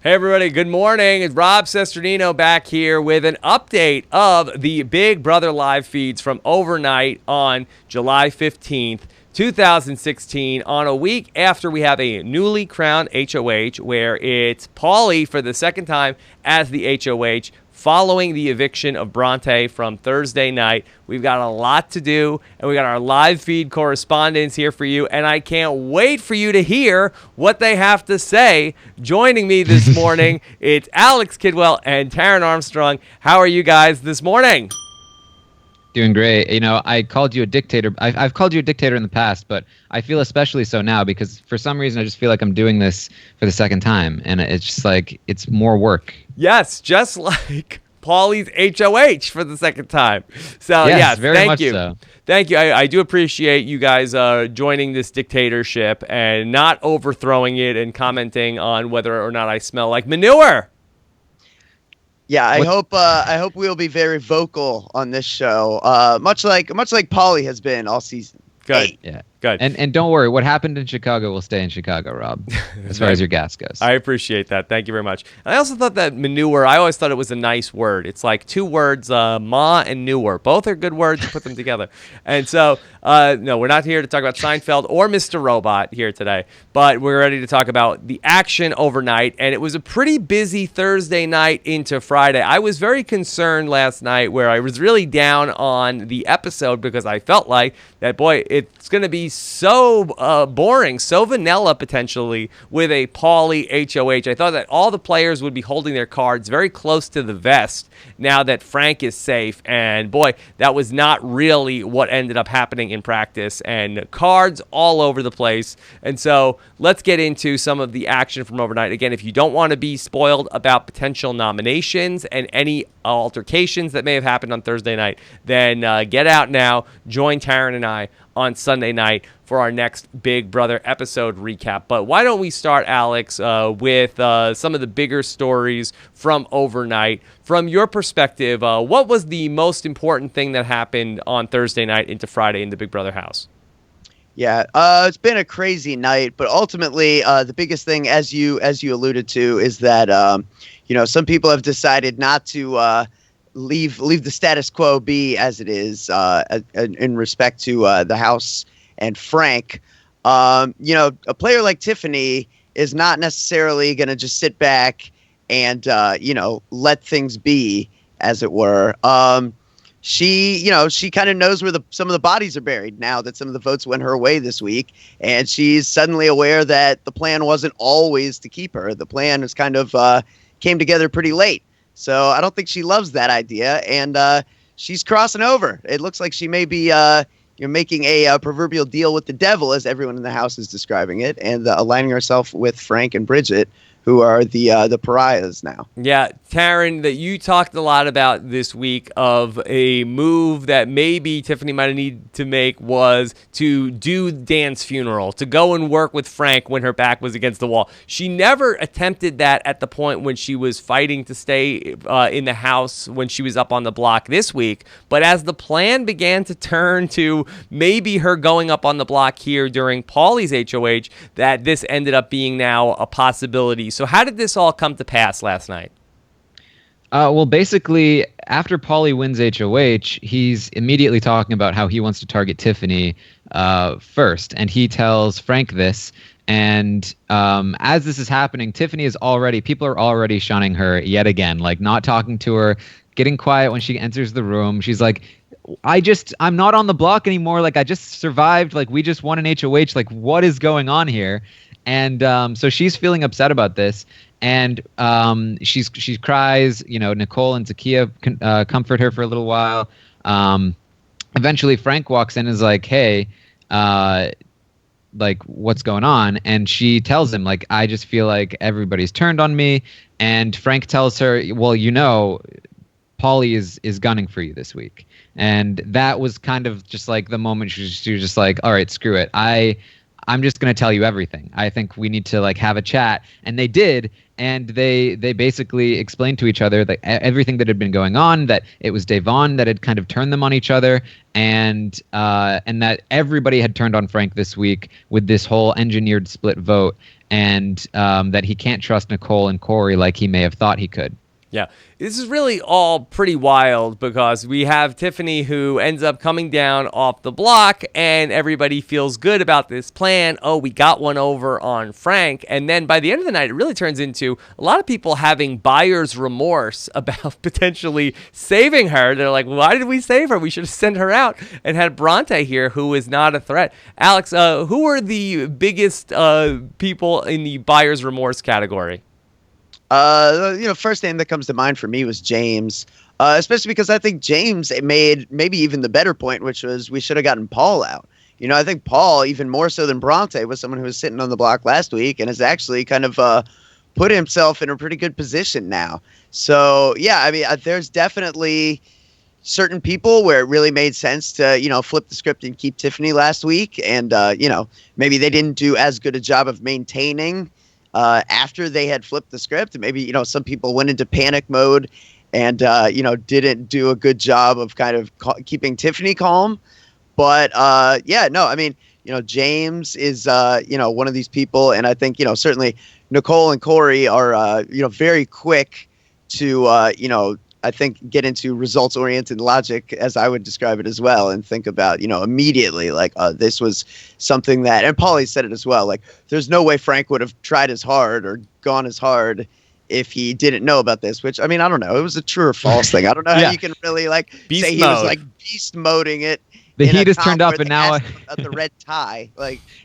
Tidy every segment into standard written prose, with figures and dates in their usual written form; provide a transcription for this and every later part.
Hey everybody, good morning. It's Rob Sesternino back here with an update of the Big Brother live feeds from overnight on July 15th, 2016, on a week after we have a newly crowned HOH, where it's Paulie for the second time as the HOH, following the eviction of Bronte from Thursday night. We've got a lot to do, and we got our live feed correspondents here for you, and I can't wait for you to hear what they have to say. Joining me this morning, it's Alex Kidwell and Taryn Armstrong. How are you guys this morning? Doing great. You know, I called you a dictator. I've called you a dictator in the past, but I feel especially so now because for some reason I just feel like I'm doing this for the second time, and it's just like it's more work. Yes, just like Paulie's HOH for the second time. So, yes, very thank much you. So. Thank you. I do appreciate you guys joining this dictatorship and not overthrowing it and commenting on whether or not I smell like manure. Yeah, I hope we'll be very vocal on this show, much like Paulie has been all season. Good. Yeah. Good. And don't worry, what happened in Chicago will stay in Chicago, Rob, as far as your gas goes. I appreciate that. Thank you very much. And I also thought that manure, I always thought it was a nice word. It's like two words, ma and newer. Both are good words to put them together. And so, no, we're not here to talk about Seinfeld or Mr. Robot here today, but we're ready to talk about the action overnight. And it was a pretty busy Thursday night into Friday. I was very concerned last night where I was really down on the episode because I felt like that, boy, it's going to be so boring, so vanilla potentially with a Paulie HOH. I thought that all the players would be holding their cards very close to the vest now that Frank is safe. And boy, that was not really what ended up happening in practice, and cards all over the place. And so let's get into some of the action from overnight. Again, if you don't want to be spoiled about potential nominations and any altercations that may have happened on Thursday night, then get out now. Join Taryn and I on Sunday night for our next Big Brother episode recap. But why don't we start, Alex, with some of the bigger stories from overnight. From your perspective, what was the most important thing that happened on Thursday night into Friday in the Big Brother house? Yeah, it's been a crazy night, but ultimately the biggest thing, as you alluded to, is that some people have decided not to leave the status quo be as it is in respect to the house and Frank. A player like Tiffany is not necessarily going to just sit back and let things be, as it were. She kind of knows where some of the bodies are buried now that some of the votes went her way this week, and she's suddenly aware that the plan wasn't always to keep her. The plan is kind of came together pretty late. So I don't think she loves that idea, and she's crossing over. It looks like she may be making a proverbial deal with the devil, as everyone in the house is describing it, and aligning herself with Frank and Bridget, who are the pariahs now. Yeah, Taryn, that you talked a lot about this week of a move that maybe Tiffany might have needed to make was to do Dan's funeral, to go and work with Frank when her back was against the wall. She never attempted that at the point when she was fighting to stay in the house when she was up on the block this week. But as the plan began to turn to maybe her going up on the block here during Paulie's HOH, that this ended up being now a possibility. So how did this all come to pass last night? Well, basically, after Paulie wins HOH, he's immediately talking about how he wants to target Tiffany first. And he tells Frank this. And as this is happening, people are already shunning her yet again, like not talking to her, getting quiet when she enters the room. She's like, I'm not on the block anymore. Like, I just survived. Like, we just won an HOH. Like, what is going on here? And so she's feeling upset about this, and she cries. Nicole and Zakiya comfort her for a little while. Eventually, Frank walks in and is like, "Hey, like, what's going on?" And she tells him, like, "I just feel like everybody's turned on me." And Frank tells her, "Well, Paulie is gunning for you this week." And that was kind of just like the moment she was just like, "All right, screw it. I'm just going to tell you everything. I think we need to have a chat." And they did. And they basically explained to each other that everything that had been going on, that it was Devon that had kind of turned them on each other, and that everybody had turned on Frank this week with this whole engineered split vote. and that he can't trust Nicole and Corey like he may have thought he could. Yeah, this is really all pretty wild because we have Tiffany who ends up coming down off the block and everybody feels good about this plan. Oh, we got one over on Frank. And then by the end of the night, it really turns into a lot of people having buyer's remorse about potentially saving her. They're like, why did we save her? We should have sent her out and had Bronte here, who is not a threat. Alex, who are the biggest people in the buyer's remorse category? First name that comes to mind for me was James, especially because I think James made maybe even the better point, which was we should have gotten Paul out. I think Paul, even more so than Bronte, was someone who was sitting on the block last week and has actually kind of put himself in a pretty good position now. So, yeah, I mean, there's definitely certain people where it really made sense to, flip the script and keep Tiffany last week. And, maybe they didn't do as good a job of maintaining after they had flipped the script. Maybe, some people went into panic mode and, didn't do a good job of kind of keeping Tiffany calm. But, James is, one of these people. And I think, certainly Nicole and Corey are, very quick to, I think get into results-oriented logic, as I would describe it as well, and think about, immediately, like, this was something that, and Paulie said it as well, like, there's no way Frank would have tried as hard or gone as hard if he didn't know about this, which, I mean, I don't know. It was a true or false thing. I don't know how you can really, beast say he mode. was, beast moding it. The heat has turned up, and now the red tie,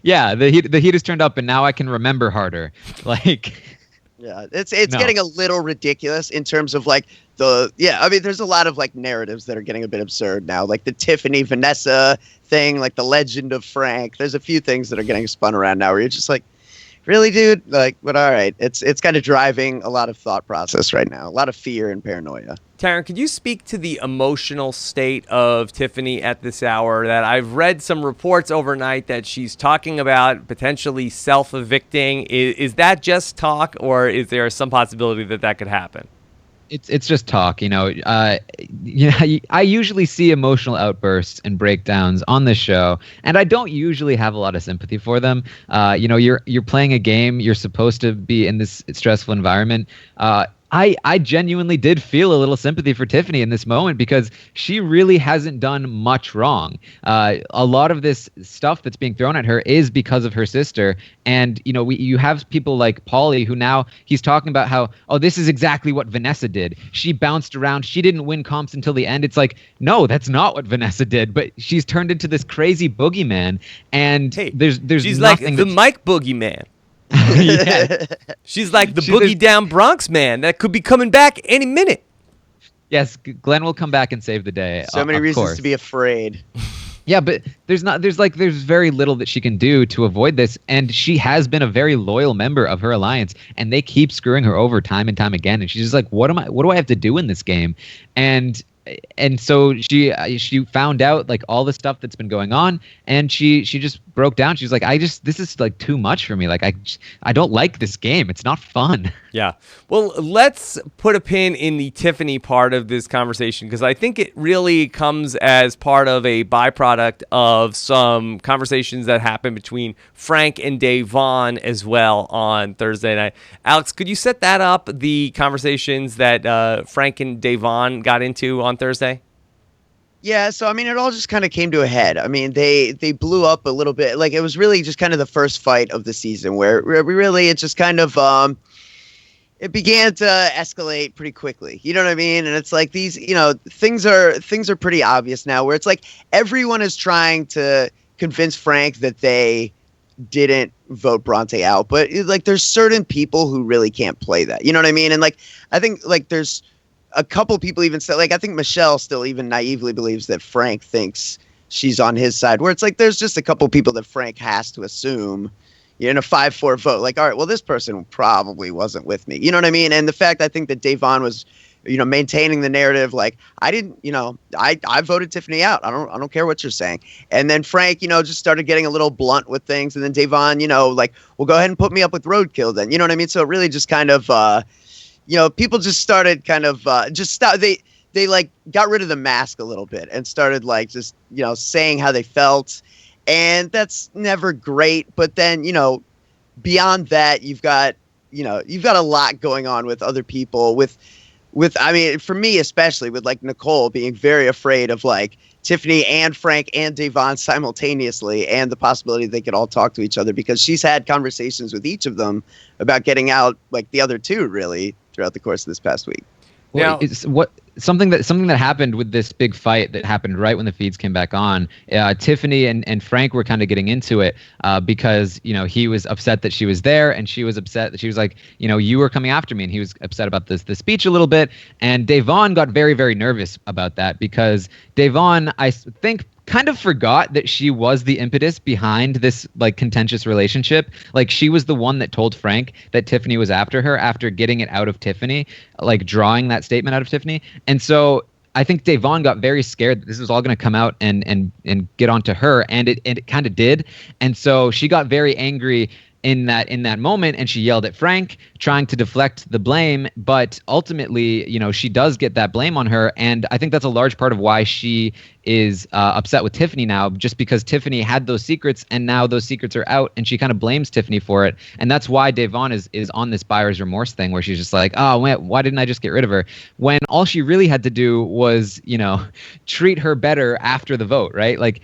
yeah, the heat has turned up, and now I can remember harder, Yeah, it's getting a little ridiculous in terms of there's a lot of narratives that are getting a bit absurd now, like the Tiffany Vanessa thing, like the legend of Frank. There's a few things that are getting spun around now where you're just like, really, dude? But all right. It's kind of driving a lot of thought process right now, a lot of fear and paranoia. Taryn, could you speak to the emotional state of Tiffany at this hour? That I've read some reports overnight that she's talking about potentially self-evicting. Is that just talk, or is there some possibility that could happen? It's just talk, I usually see emotional outbursts and breakdowns on this show, and I don't usually have a lot of sympathy for them. You're playing a game. You're supposed to be in this stressful environment. I genuinely did feel a little sympathy for Tiffany in this moment because she really hasn't done much wrong. A lot of this stuff that's being thrown at her is because of her sister. And, you have people like Paulie who now he's talking about how, this is exactly what Vanessa did. She bounced around. She didn't win comps until the end. It's like, no, that's not what Vanessa did. But she's turned into this crazy boogeyman. And there's she's like the Mike boogeyman. Yeah. She's like the boogie down Bronx man that could be coming back any minute. Yes, Glenn will come back and save the day. So many reasons to be afraid. Yeah, but there's very little that she can do to avoid this, and she has been a very loyal member of her alliance, and they keep screwing her over time and time again, and she's just like, what do I have to do in this game? And so she found out all the stuff that's been going on, and she just broke down. She's like, this is too much for me. I don't like this game. It's not fun. Yeah. Well, let's put a pin in the Tiffany part of this conversation because I think it really comes as part of a byproduct of some conversations that happened between Frank and Dave Vaughn as well on Thursday night. Alex, could you set that up, the conversations that Frank and Dave Vaughn got into on Thursday? Yeah, so I mean, it all just kind of came to a head. I mean, they blew up a little bit. It was really just kind of the first fight of the season where it just kind of it began to escalate pretty quickly. You know what I mean? And it's like these, things are pretty obvious now where it's like everyone is trying to convince Frank that they didn't vote Bronte out, but there's certain people who really can't play that. You know what I mean? And I think there's a couple people even said, I think Michelle still even naively believes that Frank thinks she's on his side, where it's there's just a couple people that Frank has to assume in a 5-4 vote. All right, well, this person probably wasn't with me. You know what I mean? And the fact I think that Dave Vaughn was, maintaining the narrative, I didn't, I voted Tiffany out. I don't care what you're saying. And then Frank, just started getting a little blunt with things. And then Dave Vaughn, well, go ahead and put me up with roadkill then. You know what I mean? So it really just kind of, people just started kind of they got rid of the mask a little bit and started just, saying how they felt. And that's never great. But then, beyond that, you've got a lot going on with other people. I mean, for me especially, with like Nicole being very afraid of like Tiffany and Frank and Devon simultaneously, and the possibility they could all talk to each other, because she's had conversations with each of them about getting out, like the other two, really, throughout the course of this past week. Well, something that happened with this big fight that happened right when the feeds came back on. Tiffany and Frank were kind of getting into it because he was upset that she was there, and she was upset that she was like, you were coming after me, and he was upset about the speech a little bit. And Devon got very, very nervous about that, because Devon, I think, kind of forgot that she was the impetus behind this like contentious relationship. Like, she was the one that told Frank that Tiffany was after her after getting it out of Tiffany, like drawing that statement out of Tiffany. And so I think Devon got very scared that this was all going to come out and get onto her, and it kind of did. And so she got very angry in that moment, and she yelled at Frank, trying to deflect the blame. But ultimately, she does get that blame on her, and I think that's a large part of why she is upset with Tiffany now, just because Tiffany had those secrets, and now those secrets are out, and she kind of blames Tiffany for it. And that's why Devon is on this buyer's remorse thing, where she's just like, oh, why didn't I just get rid of her? When all she really had to do was, treat her better after the vote, right? Like,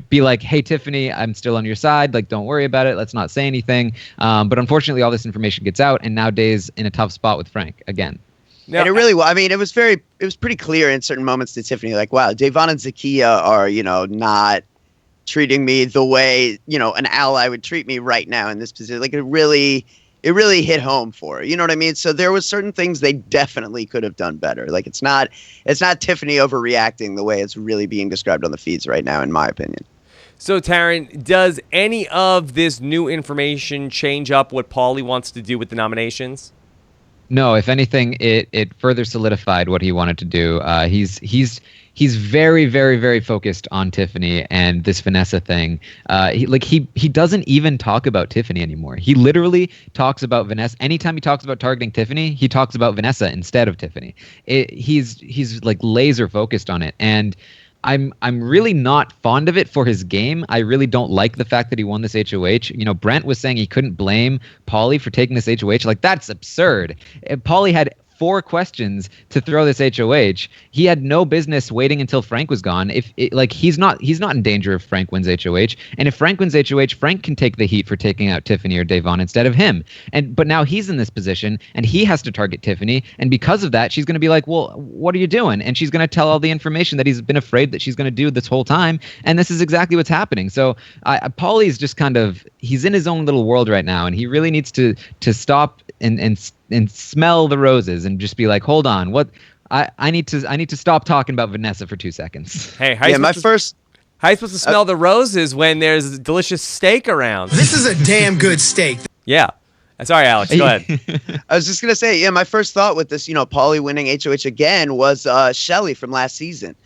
be like, hey, Tiffany, I'm still on your side. Like, don't worry about it. Let's not say anything. But unfortunately, all this information gets out, and now Day's in a tough spot with Frank again. Now, and it really, I mean, it was pretty clear in certain moments to Tiffany, like, wow, Devon and Zakiya are, not treating me the way, an ally would treat me right now in this position. Like, it really hit home for her. You know what I mean? So there was certain things they definitely could have done better. Like, it's not Tiffany overreacting the way it's really being described on the feeds right now, in my opinion. So, Taryn, does any of this new information change up what Paulie wants to do with the nominations? No, if anything, it further solidified what he wanted to do. He's very, very, very focused on Tiffany and this Vanessa thing. He doesn't even talk about Tiffany anymore. He literally talks about Vanessa. Anytime he talks about targeting Tiffany, he talks about Vanessa instead of Tiffany. He's like laser focused on it, and I'm really not fond of it for his game. I really don't like the fact that he won this HOH. Brent was saying he couldn't blame Paulie for taking this HOH. Like, that's absurd. Paulie had 4 questions to throw this HOH. He had no business waiting until Frank was gone. He's not in danger if Frank wins HOH. And if Frank wins HOH, Frank can take the heat for taking out Tiffany or Devon instead of him. But now he's in this position, and he has to target Tiffany. And because of that, she's going to be like, well, what are you doing? And she's going to tell all the information that he's been afraid that she's going to do this whole time. And this is exactly what's happening. So Paulie's just he's in his own little world right now, and he really needs to stop and smell the roses and just be like, hold on, I need to stop talking about Vanessa for 2 seconds. Hey, how you supposed to smell the roses when there's delicious steak around? This is a damn good steak. Yeah. Sorry, Alex, go ahead. I was just going to say, my first thought with this, Paulie winning HOH again was Shelly from last season.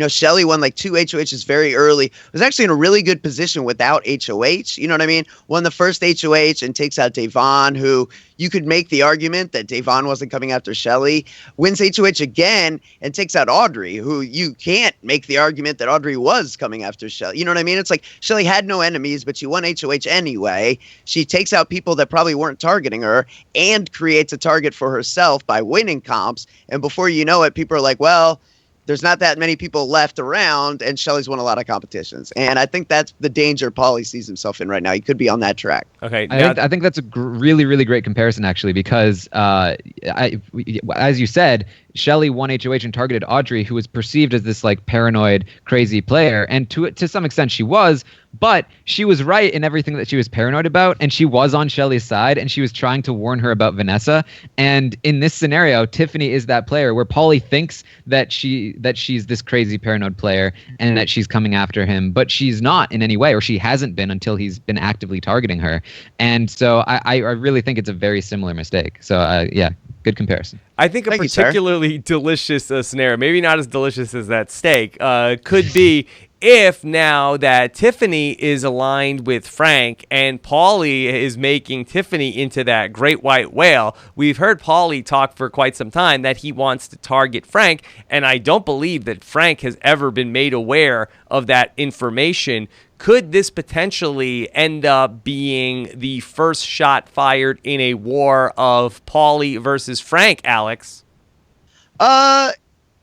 Shelly won like 2 HOHs very early. Was actually in a really good position without HOH. You know what I mean? Won the first HOH and takes out Devon, who you could make the argument that Devon wasn't coming after Shelly. Wins HOH again and takes out Audrey, who you can't make the argument that Audrey was coming after Shelly. You know what I mean? It's like Shelly had no enemies, but she won HOH anyway. She takes out people that probably weren't targeting her and creates a target for herself by winning comps. And before you know it, people are like, well, there's not that many people left around, and Shelly's won a lot of competitions. And I think that's the danger Paulie sees himself in right now. He could be on that track. Okay, I think that's a really, really great comparison, actually, because as you said, Shelly won HOH and targeted Audrey, who was perceived as this like paranoid, crazy player. And to some extent she was, but she was right in everything that she was paranoid about. And she was on Shelly's side, and she was trying to warn her about Vanessa. And in this scenario, Tiffany is that player where Paulie thinks that she's this crazy paranoid player and that she's coming after him, but she's not in any way, or she hasn't been until he's been actively targeting her. And so I really think it's a very similar mistake. So yeah, good comparison. I think a particularly delicious scenario, maybe not as delicious as that steak, could be if now that Tiffany is aligned with Frank and Paulie is making Tiffany into that great white whale, we've heard Paulie talk for quite some time that he wants to target Frank, and I don't believe that Frank has ever been made aware of that information. Could this potentially end up being the first shot fired in a war of Paulie versus Frank, Alex?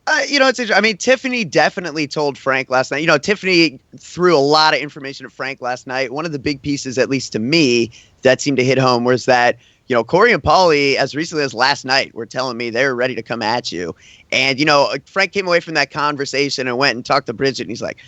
It's interesting. I mean, Tiffany definitely told Frank last night. Tiffany threw a lot of information at Frank last night. One of the big pieces, at least to me, that seemed to hit home was that, Corey and Paulie, as recently as last night, were telling me they're ready to come at you. And, Frank came away from that conversation and went and talked to Bridget, and he's like,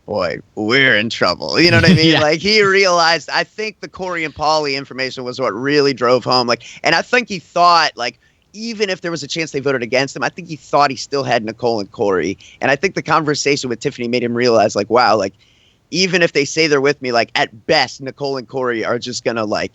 boy, we're in trouble. You know what I mean? Yeah. Like, he realized, I think the Corey and Paulie information was what really drove home. Like, and I think he thought, like, even if there was a chance they voted against him, I think he thought he still had Nicole and Corey. And I think the conversation with Tiffany made him realize, like, wow, like, even if they say they're with me, like, at best, Nicole and Corey are just going to, like,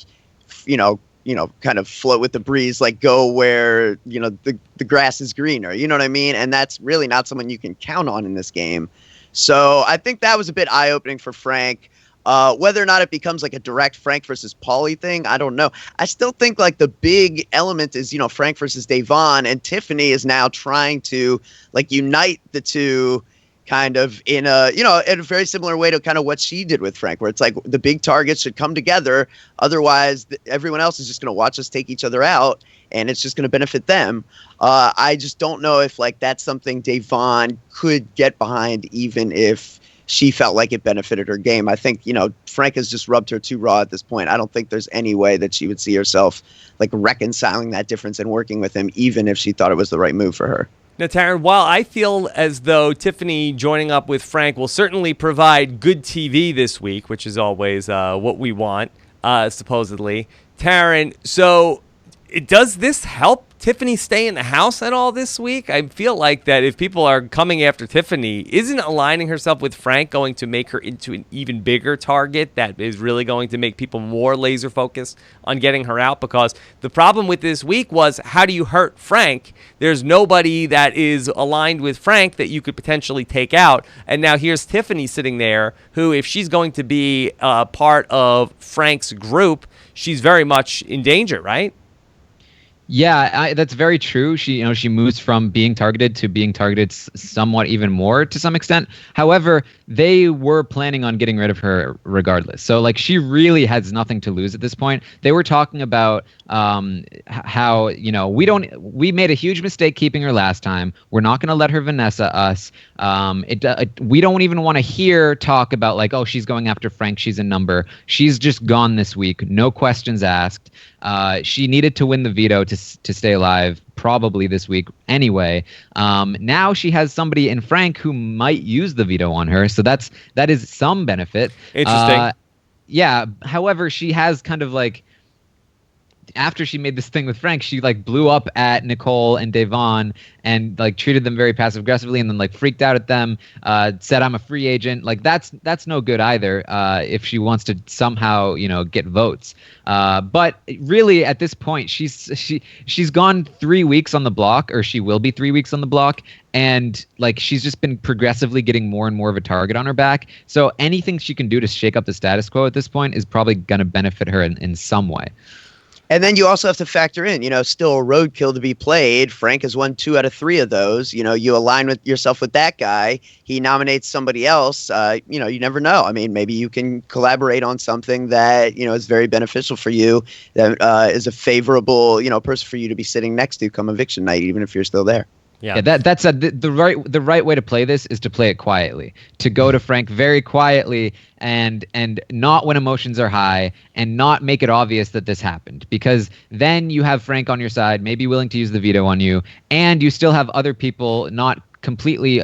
kind of float with the breeze, like, go where, the grass is greener. You know what I mean? And that's really not someone you can count on in this game. So I think that was a bit eye-opening for Frank. Whether or not it becomes like a direct Frank versus Paulie thing, I don't know. I still think like the big element is, Frank versus Davon, and Tiffany is now trying to like unite the two kind of in a very similar way to kind of what she did with Frank, where it's like the big targets should come together. Otherwise, everyone else is just going to watch us take each other out, and it's just going to benefit them. I just don't know if like that's something Davon could get behind, even if she felt like it benefited her game. I think, Frank has just rubbed her too raw at this point. I don't think there's any way that she would see herself like reconciling that difference and working with him, even if she thought it was the right move for her. Now, Taryn, while I feel as though Tiffany joining up with Frank will certainly provide good TV this week, which is always what we want, supposedly, Taryn, so does this help Tiffany stay in the house at all this week? I feel like that if people are coming after Tiffany, isn't aligning herself with Frank going to make her into an even bigger target that is really going to make people more laser focused on getting her out? Because the problem with this week was, how do you hurt Frank? There's nobody that is aligned with Frank that you could potentially take out. And now here's Tiffany sitting there who, if she's going to be part of Frank's group, she's very much in danger, right? Yeah, that's very true. She moves from being targeted to being targeted somewhat even more to some extent. However, they were planning on getting rid of her regardless. So like she really has nothing to lose at this point. They were talking about how, we made a huge mistake keeping her last time. We're not going to let her Vanessa us. We don't even want to hear talk about like, oh, she's going after Frank. She's a number. She's just gone this week. No questions asked. She needed to win the veto to stay alive, probably this week anyway. Now she has somebody in Frank who might use the veto on her, so that is some benefit. Interesting. Yeah. However, she has kind of like, after she made this thing with Frank, she like blew up at Nicole and Davon and like treated them very passive aggressively, and then like freaked out at them, said I'm a free agent. Like that's no good either, if she wants to somehow get votes. But really at this point she's gone 3 weeks on the block, or she will be 3 weeks on the block, and like she's just been progressively getting more and more of a target on her back. So anything she can do to shake up the status quo at this point is probably going to benefit her in some way. And then you also have to factor in, still a roadkill to be played. Frank has won 2 out of 3 of those. You align with yourself with that guy. He nominates somebody else. You never know. I mean, maybe you can collaborate on something that, is very beneficial for you, that is a favorable, person for you to be sitting next to come eviction night, even if you're still there. Yeah, that's the right way to play this is to play it quietly, to go to Frank very quietly and not when emotions are high, and not make it obvious that this happened, because then you have Frank on your side, maybe willing to use the veto on you, and you still have other people not completely,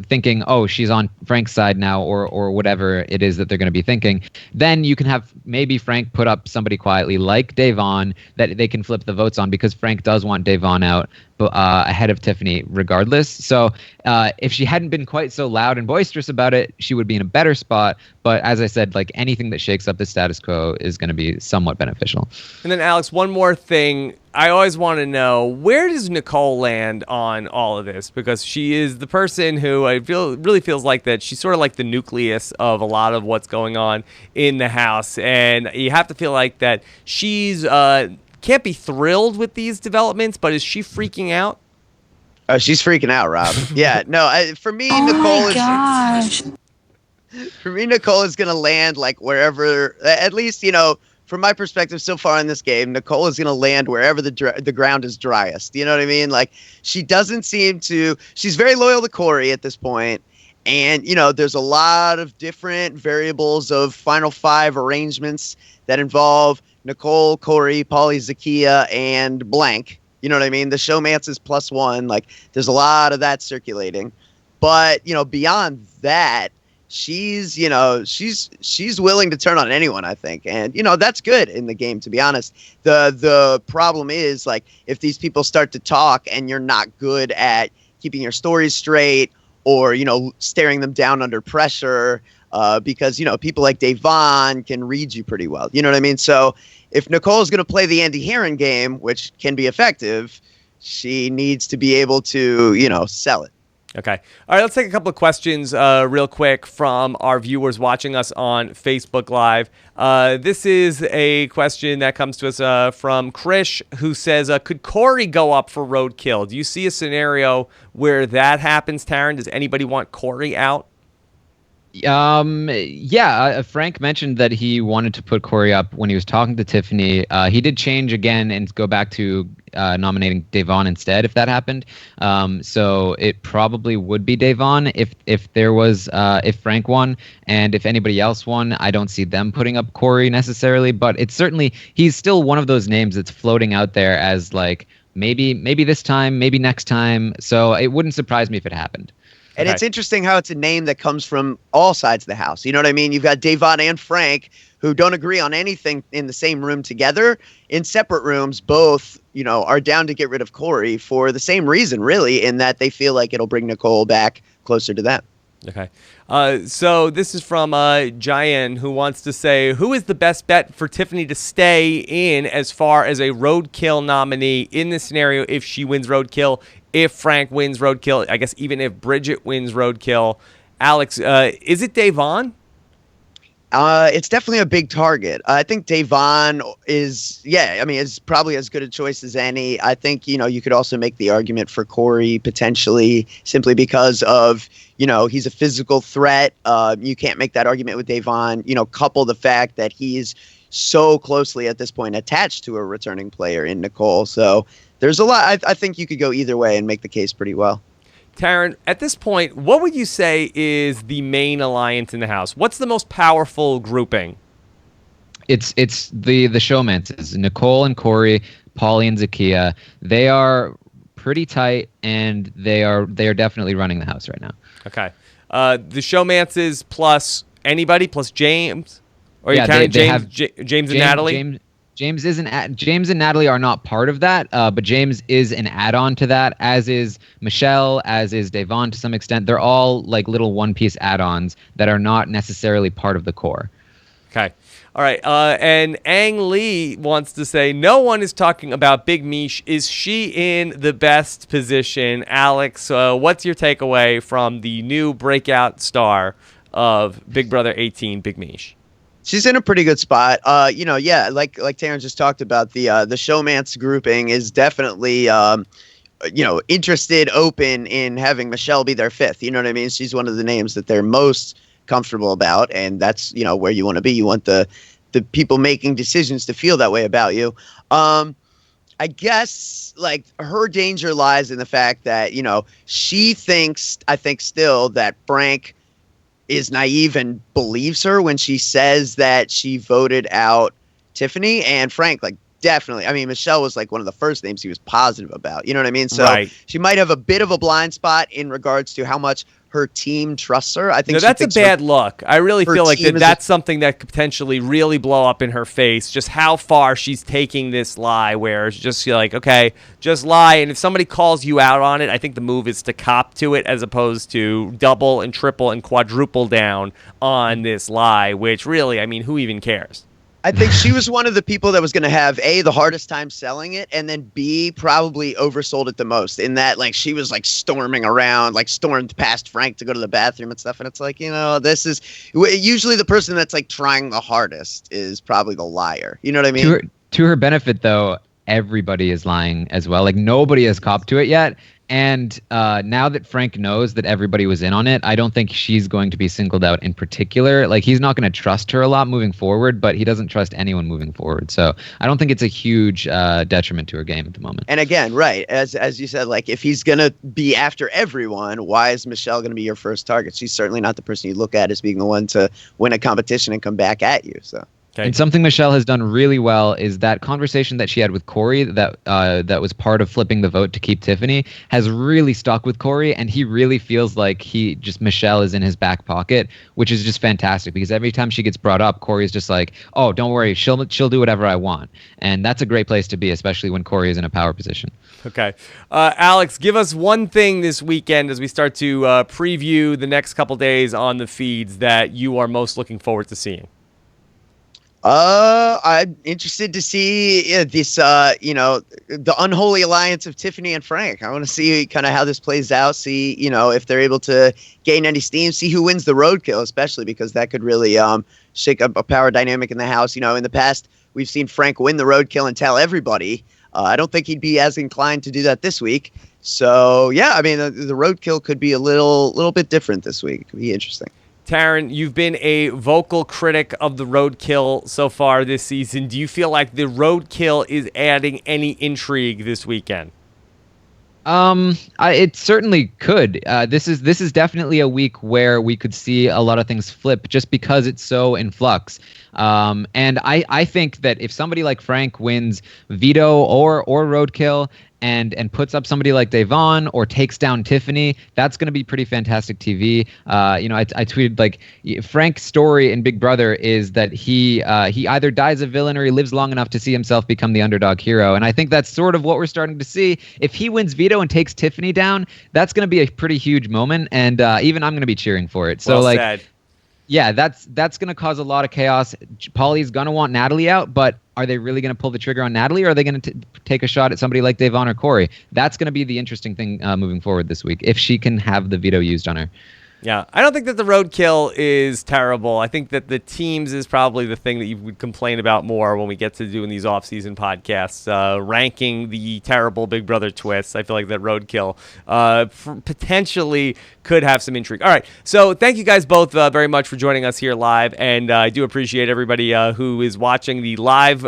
thinking, oh, she's on Frank's side now, or whatever it is that they're going to be thinking. Then you can have maybe Frank put up somebody quietly like Davon that they can flip the votes on, because Frank does want Davon out ahead of Tiffany regardless. So if she hadn't been quite so loud and boisterous about it, she would be in a better spot. But as I said, like anything that shakes up the status quo is going to be somewhat beneficial. And then, Alex, one more thing. I always want to know, where does Nicole land on all of this? Because she is the person who I feel really feels like that she's sort of like the nucleus of a lot of what's going on in the house. And you have to feel like that she's can't be thrilled with these developments, but is she freaking out? Oh, she's freaking out, Rob. Yeah, no, for me, Oh Nicole my gosh. For me, Nicole is going to land like wherever, at least, from my perspective so far in this game, Nicole is going to land wherever the ground is driest. You know what I mean? Like, she doesn't seem to, she's very loyal to Corey at this point. And, there's a lot of different variables of Final Five arrangements that involve Nicole, Corey, Paulie, Zakiya, and blank. You know what I mean? The showmance is +1. Like, there's a lot of that circulating. But, beyond that, she's willing to turn on anyone, I think. And, that's good in the game, to be honest. The problem is, like, if these people start to talk and you're not good at keeping your stories straight or, staring them down under pressure, because, people like Devon can read you pretty well. You know what I mean? So if Nicole's going to play the Andy Herron game, which can be effective, she needs to be able to, sell it. Okay. All right, let's take a couple of questions real quick from our viewers watching us on Facebook Live. This is a question that comes to us from Krish, who says, could Corey go up for roadkill? Do you see a scenario where that happens, Taryn? Does anybody want Corey out? Frank mentioned that he wanted to put Corey up when he was talking to Tiffany. He did change again and go back to nominating Devon instead if that happened. So it probably would be Devon if there was if Frank won, and if anybody else won, I don't see them putting up Corey necessarily. But it's certainly, he's still one of those names that's floating out there as like maybe this time, maybe next time. So it wouldn't surprise me if it happened. And It's interesting how it's a name that comes from all sides of the house. You know what I mean? You've got Devon and Frank who don't agree on anything in the same room together. In separate rooms, both, are down to get rid of Corey for the same reason, really, in that they feel like it'll bring Nicole back closer to them. Okay. So this is from Jayan, who wants to say, who is the best bet for Tiffany to stay in as far as a roadkill nominee in this scenario if she wins roadkill? If Frank wins roadkill, I guess even if Bridget wins roadkill, Alex, is it Devon? It's definitely a big target. I think Devon is probably as good a choice as any. I think, you could also make the argument for Corey potentially simply because of, he's a physical threat. You can't make that argument with Devon, couple the fact that he's so closely at this point attached to a returning player in Nicole. So there's a lot. I think you could go either way and make the case pretty well. Taryn, at this point, what would you say is the main alliance in the house? What's the most powerful grouping? It's the showmances, Nicole and Corey, Paulie and Zakiya. They are pretty tight, and they are definitely running the house right now. Okay. The showmances plus anybody, plus James? Or you counting James and Natalie? James and Natalie are not part of that, but James is an add-on to that, as is Michelle, as is Devon to some extent. They're all like little one-piece add-ons that are not necessarily part of the core. Okay. All right. And Ang Lee wants to say, no one is talking about Big Mish. Is she in the best position? Alex, what's your takeaway from the new breakout star of Big Brother 18, Big Mish? She's in a pretty good spot. Like Taryn just talked about, the showmance grouping is definitely, interested, open in having Michelle be their fifth. You know what I mean? She's one of the names that they're most comfortable about, and that's, where you want to be. You want the people making decisions to feel that way about you. I guess, like, her danger lies in the fact that, she thinks, I think still, that Frank is naive and believes her when she says that she voted out Tiffany. And Frank, like, definitely, I mean, Michelle was like one of the first names he was positive about. You know what I mean? So She might have a bit of a blind spot in regards to how much her team trusts her. I think no, she that's a thinks bad look. I really her feel like team is that's something that could potentially really blow up in her face, just how far she's taking this lie, where it's just like, okay, just lie. And if somebody calls you out on it, I think the move is to cop to it as opposed to double and triple and quadruple down on this lie, which really, I mean, who even cares? I think she was one of the people that was going to have A, the hardest time selling it, and then B, probably oversold it the most, in that like she was like storming around, like stormed past Frank to go to the bathroom and stuff. And it's like, this is usually the person that's like trying the hardest is probably the liar. You know what I mean? To her benefit, though, everybody is lying as well. Like nobody has copped to it yet. And now that Frank knows that everybody was in on it, I don't think she's going to be singled out in particular. Like he's not going to trust her a lot moving forward, but he doesn't trust anyone moving forward. So I don't think it's a huge detriment to her game at the moment. And again, right, as you said, like if he's going to be after everyone, why is Michelle going to be your first target? She's certainly not the person you look at as being the one to win a competition and come back at you. So. Okay. And something Michelle has done really well is that conversation that she had with Corey that was part of flipping the vote to keep Tiffany has really stuck with Corey, and he really feels like Michelle is in his back pocket, which is just fantastic because every time she gets brought up, Corey's just like, oh, don't worry, she'll do whatever I want. And that's a great place to be, especially when Corey is in a power position. Okay. Alex, give us one thing this weekend as we start to preview the next couple days on the feeds that you are most looking forward to seeing. I'm interested to see this, the unholy alliance of Tiffany and Frank. I want to see kind of how this plays out, see, if they're able to gain any steam, see who wins the roadkill, especially because that could really shake up a power dynamic in the house. In the past, we've seen Frank win the roadkill and tell everybody. I don't think he'd be as inclined to do that this week. So, yeah, I mean, the roadkill could be a little bit different this week. It could be interesting. Taryn, you've been a vocal critic of the roadkill so far this season. Do you feel like the roadkill is adding any intrigue this weekend? It certainly could. This is definitely a week where we could see a lot of things flip just because it's so in flux. And I think that if somebody like Frank wins veto or roadkill and puts up somebody like Devon or takes down Tiffany, that's going to be pretty fantastic TV. I tweeted like Frank's story in Big Brother is that he either dies a villain or he lives long enough to see himself become the underdog hero. And I think that's sort of what we're starting to see. If he wins veto and takes Tiffany down, that's going to be a pretty huge moment. And even I'm going to be cheering for it. So well said. Yeah, that's going to cause a lot of chaos. Paulie's going to want Natalie out, but are they really going to pull the trigger on Natalie, or are they going to take a shot at somebody like Devon or Corey? That's going to be the interesting thing moving forward this week, if she can have the veto used on her. Yeah, I don't think that the roadkill is terrible. I think that the teams is probably the thing that you would complain about more when we get to doing these off-season podcasts, ranking the terrible Big Brother twists. I feel like that roadkill potentially could have some intrigue. All right, so thank you guys both very much for joining us here live, and I do appreciate everybody who is watching the live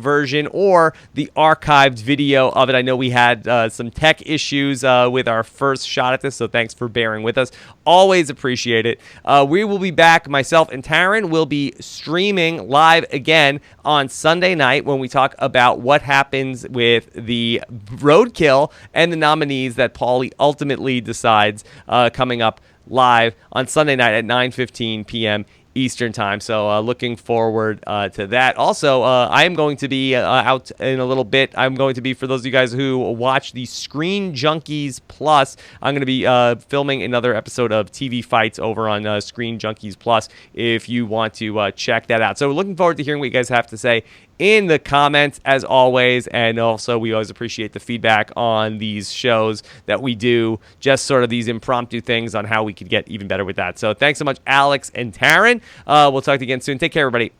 version or the archived video of it. I know we had some tech issues with our first shot at this, so thanks for bearing with us. Always appreciate it. We will be back. Myself and Taryn will be streaming live again on Sunday night when we talk about what happens with the roadkill and the nominees that Paulie ultimately decides coming up live on Sunday night at 9:15 p.m. Eastern time. So looking forward to that. Also, I am going to be out in a little bit. I'm going to be, for those of you guys who watch the Screen Junkies Plus, I'm going to be filming another episode of TV Fights over on Screen Junkies Plus if you want to check that out. So looking forward to hearing what you guys have to say in the comments, as always. And also, we always appreciate the feedback on these shows that we do, just sort of these impromptu things on how we could get even better with that. So thanks so much, Alex and Taryn. We'll talk to you again soon. Take care, everybody.